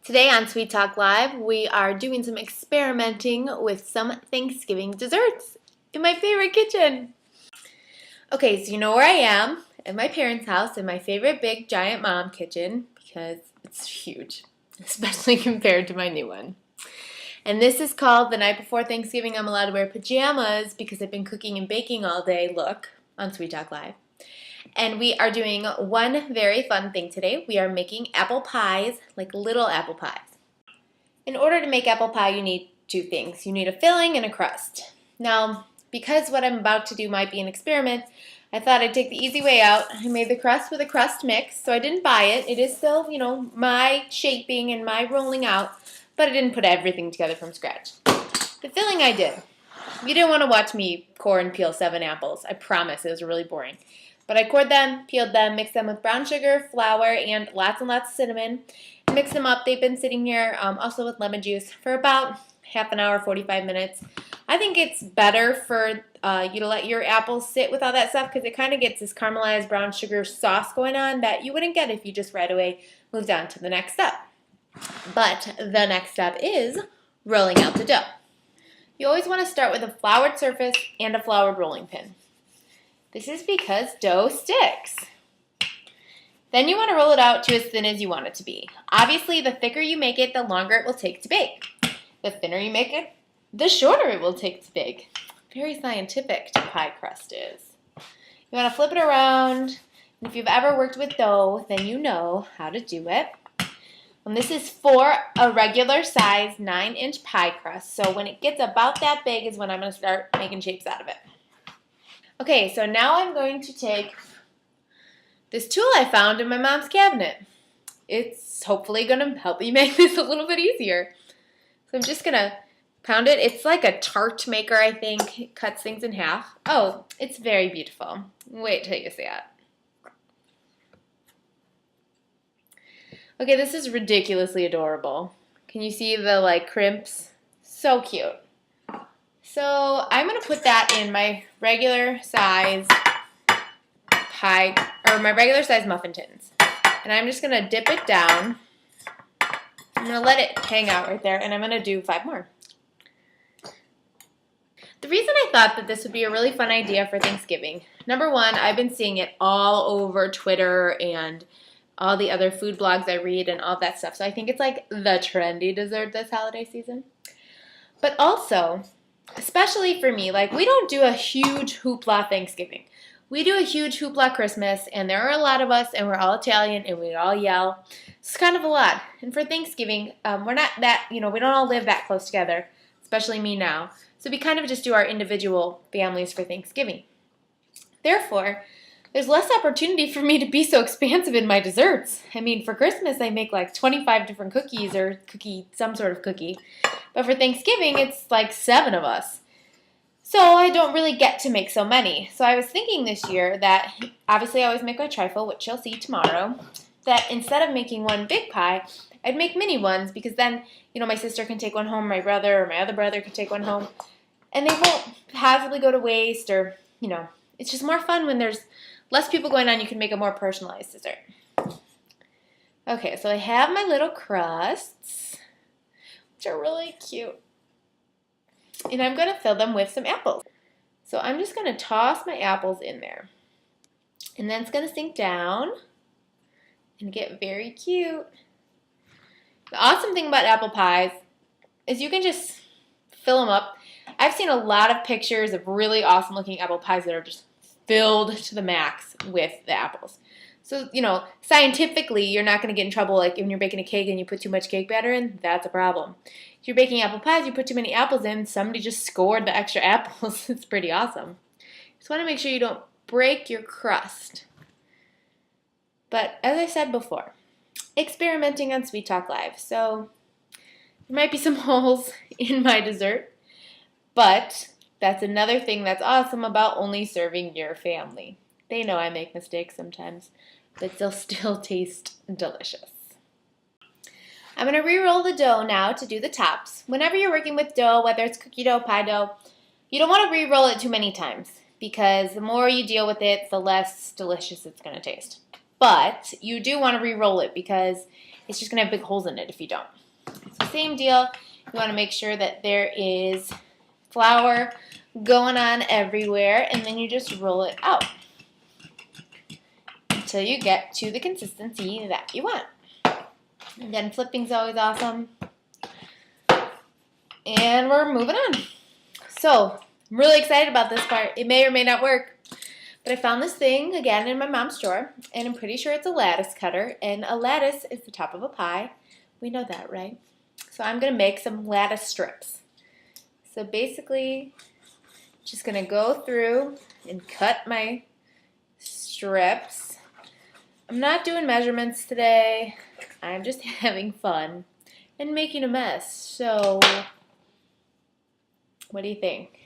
Today on Sweet Talk Live, we are doing some experimenting with some Thanksgiving desserts in my favorite kitchen. Okay, so you know where I am, at my parents' house, in my favorite big giant mom kitchen, because it's huge, especially compared to my new one. And this is called the night before Thanksgiving I'm allowed to wear pajamas because I've been cooking and baking all day look on Sweet Talk Live. And we are doing one very fun thing today. We are making apple pies, like little apple pies. In order to make apple pie, you need two things. You need a filling and a crust. Now, because what I'm about to do might be an experiment, I thought I'd take the easy way out. I made the crust with a crust mix, so I didn't buy it. It is still, my shaping and my rolling out, but I didn't put everything together from scratch. The filling I did. You didn't want to watch me core and peel 7 apples. I promise, it was really boring. But I cored them, peeled them, mixed them with brown sugar, flour, and lots of cinnamon. Mix them up. They've been sitting here also with lemon juice for about half an hour, 45 minutes. I think it's better for you to let your apples sit with all that stuff because it kind of gets this caramelized brown sugar sauce going on that you wouldn't get if you just right away moved on to the next step. But the next step is rolling out the dough. You always want to start with a floured surface and a floured rolling pin. This is because dough sticks. Then you want to roll it out to as thin as you want it to be. Obviously, the thicker you make it, the longer it will take to bake. The thinner you make it, the shorter it will take to bake. Very scientific pie crust is. You want to flip it around. And if you've ever worked with dough, then you know how to do it. And this is for a regular size 9-inch pie crust. So when it gets about that big is when I'm going to start making shapes out of it. Okay, so now I'm going to take this tool I found in my mom's cabinet. It's hopefully going to help me make this a little bit easier. So I'm just going to pound it. It's like a tart maker, I think. It cuts things in half. Oh, it's very beautiful. Wait till you see it. Okay, this is ridiculously adorable. Can you see the crimps? So cute. So I'm going to put that in my regular size pie, or my regular size muffin tins. And I'm just going to dip it down. I'm going to let it hang out right there, and I'm going to do 5 more. The reason I thought that this would be a really fun idea for Thanksgiving, number one, I've been seeing it all over Twitter and all the other food blogs I read and all that stuff. So I think it's like the trendy dessert this holiday season. But also, especially for me, we don't do a huge hoopla Thanksgiving. We do a huge hoopla Christmas, and there are a lot of us, and we're all Italian, and we all yell. It's kind of a lot. And for Thanksgiving, we're not that, we don't all live that close together, especially me now. So we kind of just do our individual families for Thanksgiving. Therefore, there's less opportunity for me to be so expansive in my desserts. I mean, for Christmas, I make 25 different cookies or some sort of cookie. But for Thanksgiving, it's 7 of us. So I don't really get to make so many. So I was thinking this year that, obviously I always make my trifle, which you'll see tomorrow, that instead of making one big pie, I'd make mini ones because then, my sister can take one home, my brother or my other brother can take one home, and they won't possibly go to waste or, it's just more fun when there's less people going on. You can make a more personalized dessert. Okay, so I have my little crusts, which are really cute. And I'm going to fill them with some apples. So I'm just going to toss my apples in there. And then it's going to sink down and get very cute. The awesome thing about apple pies is you can just fill them up. I've seen a lot of pictures of really awesome looking apple pies that are just filled to the max with the apples. So, scientifically, you're not going to get in trouble when you're baking a cake and you put too much cake batter in. That's a problem. If you're baking apple pies, you put too many apples in, somebody just scored the extra apples. It's pretty awesome. Just want to make sure you don't break your crust. But as I said before, experimenting on Sweet Talk Live. So there might be some holes in my dessert, but that's another thing that's awesome about only serving your family. They know I make mistakes sometimes, but they'll still taste delicious. I'm going to re-roll the dough now to do the tops. Whenever you're working with dough, whether it's cookie dough, pie dough, you don't want to re-roll it too many times because the more you deal with it, the less delicious it's going to taste. But you do want to re-roll it because It's just going to have big holes in it if you don't. So same deal. You want to make sure that there is flour going on everywhere, and then you just roll it out until you get to the consistency that you want. Again, flipping's always awesome. And we're moving on. So, I'm really excited about this part. It may or may not work. But I found this thing, again, in my mom's drawer. And I'm pretty sure it's a lattice cutter. And a lattice is the top of a pie. We know that, right? So I'm going to make some lattice strips. So basically, just going to go through and cut my strips. I'm not doing measurements today. I'm just having fun and making a mess. So, what do you think?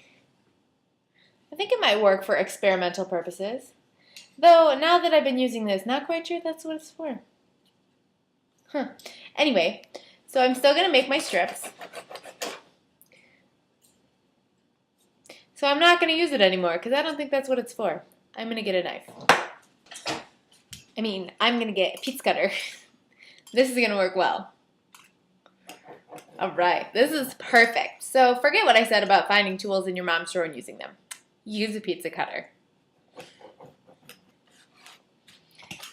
I think it might work for experimental purposes. Though, now that I've been using this, not quite sure that's what it's for. Anyway, so I'm still going to make my strips. So I'm not going to use it anymore because I don't think that's what it's for. I'm going to get a knife. I'm going to get a pizza cutter. This is going to work well. All right, this is perfect. So forget what I said about finding tools in your mom's drawer and using them. Use a pizza cutter.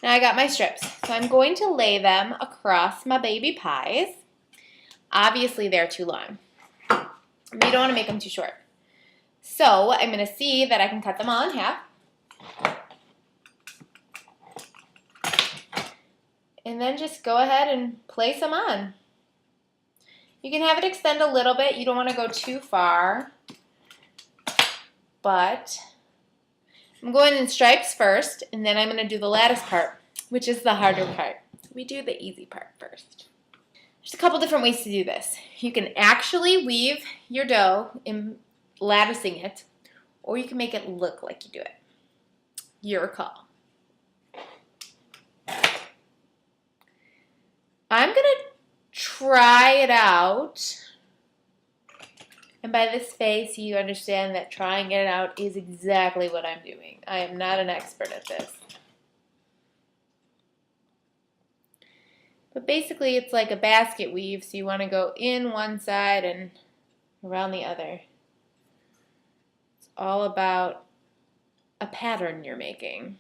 Now I got my strips, so I'm going to lay them across my baby pies. Obviously, they're too long. You don't want to make them too short. So I'm going to see that I can cut them all in half. And then just go ahead and place them on. You can have it extend a little bit. You don't want to go too far. But I'm going in stripes first, and then I'm going to do the lattice part, which is the harder part. We do the easy part first. There's a couple different ways to do this. You can actually weave your dough in latticing it, or you can make it look like you do it. Your call. I'm going to try it out. And by this face, you understand that trying it out is exactly what I'm doing. I am not an expert at this. But basically, it's like a basket weave, so you want to go in one side and around the other. It's all about a pattern you're making.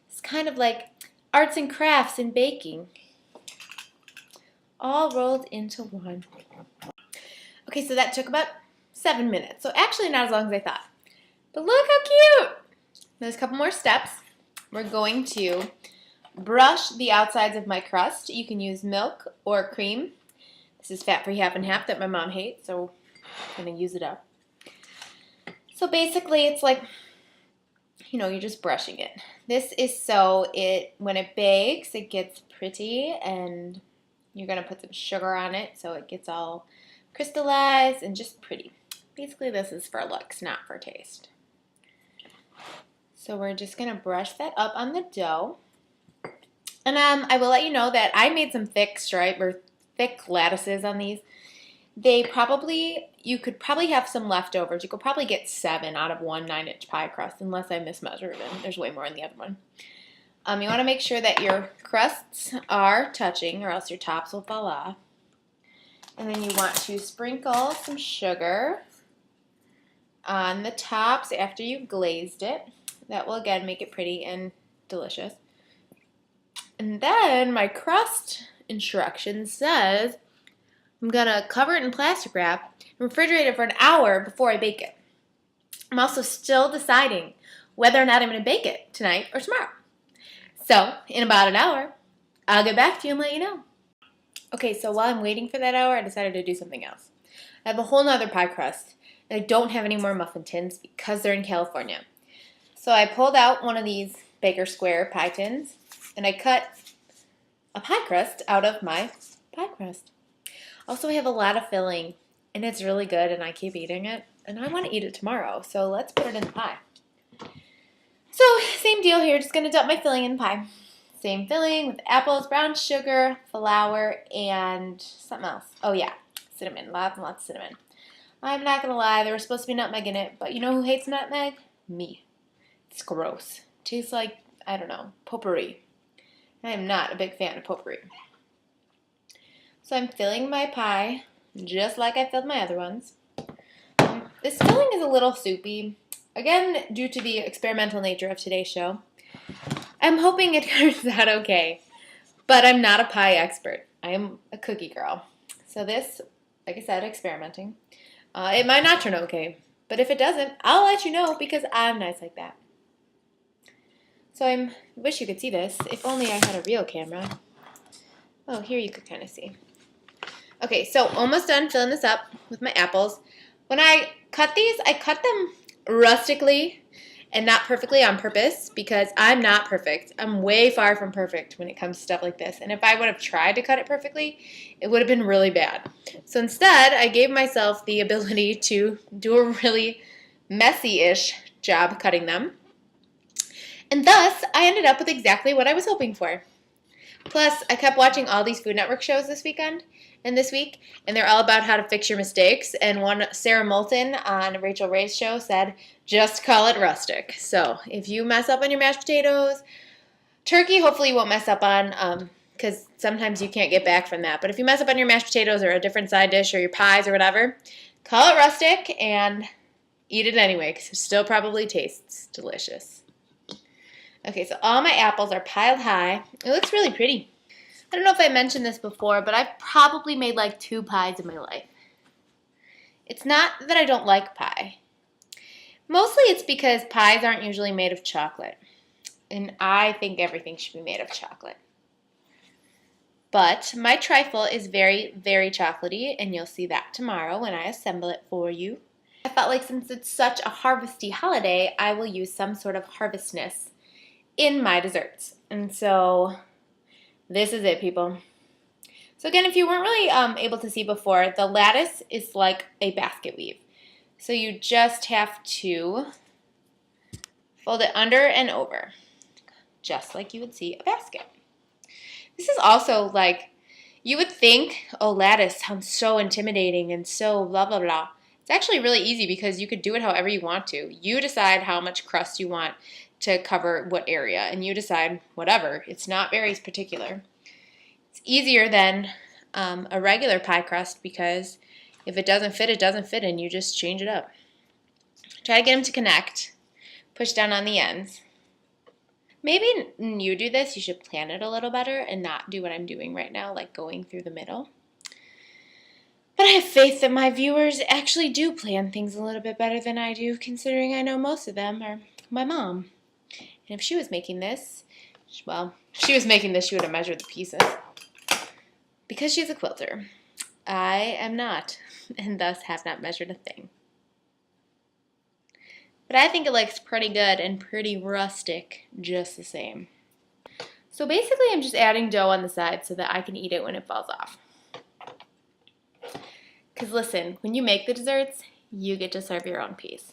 It's kind of like arts and crafts in baking, all rolled into one. Okay, so that took about 7 minutes. So actually not as long as I thought. But look how cute! There's a couple more steps. We're going to brush the outsides of my crust. You can use milk or cream. This is fat-free half and half that my mom hates, so I'm going to use it up. So basically it's like, you're just brushing it. This is so when it bakes, it gets pretty, and you're going to put some sugar on it so it gets all crystallized and just pretty. Basically, this is for looks, not for taste. So we're just going to brush that up on the dough. And I will let you know that I made some thick lattices on these. You could probably have some leftovers. You could probably get 7 out of one 9-inch pie crust, unless I mismeasured and there's way more in the other one. You want to make sure that your crusts are touching, or else your tops will fall off. And then you want to sprinkle some sugar on the tops after you've glazed it. That will, again, make it pretty and delicious. And then my crust instruction says I'm going to cover it in plastic wrap and refrigerate it for an hour before I bake it. I'm also still deciding whether or not I'm going to bake it tonight or tomorrow. So, in about an hour, I'll get back to you and let you know. Okay, so while I'm waiting for that hour, I decided to do something else. I have a whole nother pie crust, and I don't have any more muffin tins because they're in California. So I pulled out one of these Baker Square pie tins, and I cut a pie crust out of my pie crust. Also, I have a lot of filling, and it's really good, and I keep eating it, and I want to eat it tomorrow, so let's put it in the pie. So, same deal here, just going to dump my filling in the pie. Same filling with apples, brown sugar, flour, and something else. Oh yeah, cinnamon. Lots and lots of cinnamon. I'm not going to lie, there was supposed to be nutmeg in it, but you know who hates nutmeg? Me. It's gross. Tastes like, I don't know, potpourri. I am not a big fan of potpourri. So I'm filling my pie just like I filled my other ones. This filling is a little soupy, again due to the experimental nature of today's show. I'm hoping it turns out okay, but I'm not a pie expert. I am a cookie girl. So this, like I said, experimenting. It might not turn okay, but if it doesn't, I'll let you know because I'm nice like that. So I wish you could see this. If only I had a real camera. Oh, here you could kind of see. Okay, so almost done filling this up with my apples. When I cut these, I cut them rustically and not perfectly on purpose because I'm not perfect. I'm way far from perfect when it comes to stuff like this. And if I would have tried to cut it perfectly, it would have been really bad. So instead, I gave myself the ability to do a really messy-ish job cutting them. And thus, I ended up with exactly what I was hoping for. Plus, I kept watching all these Food Network shows this weekend and this week, and they're all about how to fix your mistakes. And one, Sarah Moulton on Rachel Ray's show said, just call it rustic. So if you mess up on your mashed potatoes, turkey hopefully you won't mess up on because sometimes you can't get back from that. But if you mess up on your mashed potatoes or a different side dish or your pies or whatever, call it rustic and eat it anyway because it still probably tastes delicious. Okay, so all my apples are piled high. It looks really pretty. I don't know if I mentioned this before, but I've probably made like 2 pies in my life. It's not that I don't like pie. Mostly it's because pies aren't usually made of chocolate. And I think everything should be made of chocolate. But my trifle is very, very chocolatey, and you'll see that tomorrow when I assemble it for you. I felt like since it's such a harvesty holiday, I will use some sort of harvestness in my desserts. And so this is it, people. So again, if you weren't really able to see before, the lattice is like a basket weave. So you just have to fold it under and over, just like you would see a basket. This is also like, you would think, oh, lattice sounds so intimidating and so blah, blah, blah. It's actually really easy because you could do it however you want to. You decide how much crust you want to cover what area, and you decide whatever. It's not very particular. It's easier than a regular pie crust because if it doesn't fit, it doesn't fit, and you just change it up. Try to get them to connect. Push down on the ends. Maybe when you do this, you should plan it a little better and not do what I'm doing right now, like going through the middle. But I have faith that my viewers actually do plan things a little bit better than I do, considering I know most of them are my mom. And if she was making this, well, if she was making this, she would have measured the pieces. Because she's a quilter. I am not, and thus have not measured a thing. But I think it looks pretty good and pretty rustic just the same. So basically I'm just adding dough on the side so that I can eat it when it falls off. Because listen, when you make the desserts, you get to serve your own piece.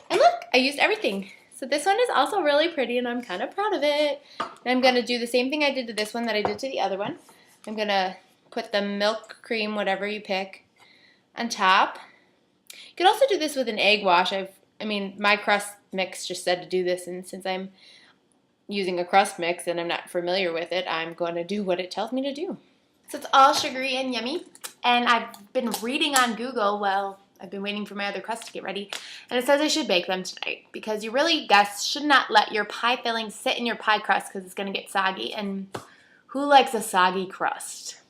And look, I used everything. So this one is also really pretty and I'm kind of proud of it. And I'm going to do the same thing I did to this one that I did to the other one. I'm going to put the milk, cream, whatever you pick, on top. You could also do this with an egg wash. My crust mix just said to do this, and since I'm using a crust mix and I'm not familiar with it, I'm going to do what it tells me to do. So it's all sugary and yummy, and I've been reading on Google, well, I've been waiting for my other crust to get ready, and it says I should bake them tonight because you really, guys, should not let your pie filling sit in your pie crust because it's going to get soggy, and who likes a soggy crust?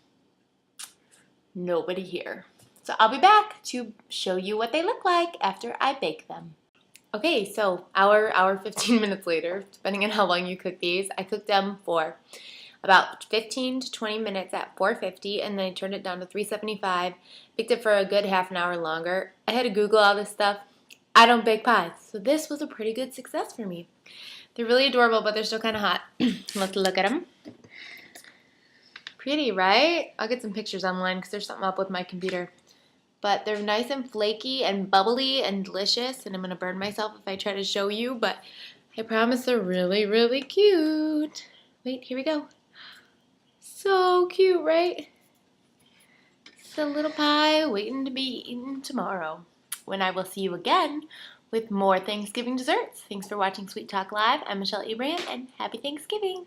Nobody here. So I'll be back to show you what they look like after I bake them. Okay, so hour 15 minutes later, depending on how long you cook these, I cooked them for about 15 to 20 minutes at 450, and then I turned it down to 375, baked it for a good half an hour longer. I had to Google all this stuff. I don't bake pies, so this was a pretty good success for me. They're really adorable, but they're still kind of hot. Look at them. Pretty, right? I'll get some pictures online because there's something up with my computer. But they're nice and flaky and bubbly and delicious, and I'm going to burn myself if I try to show you, but I promise they're really, really cute. Wait, here we go. So cute, right? It's a little pie waiting to be eaten tomorrow, when I will see you again with more Thanksgiving desserts. Thanks for watching Sweet Talk Live. I'm Michelle Abraham, and happy Thanksgiving.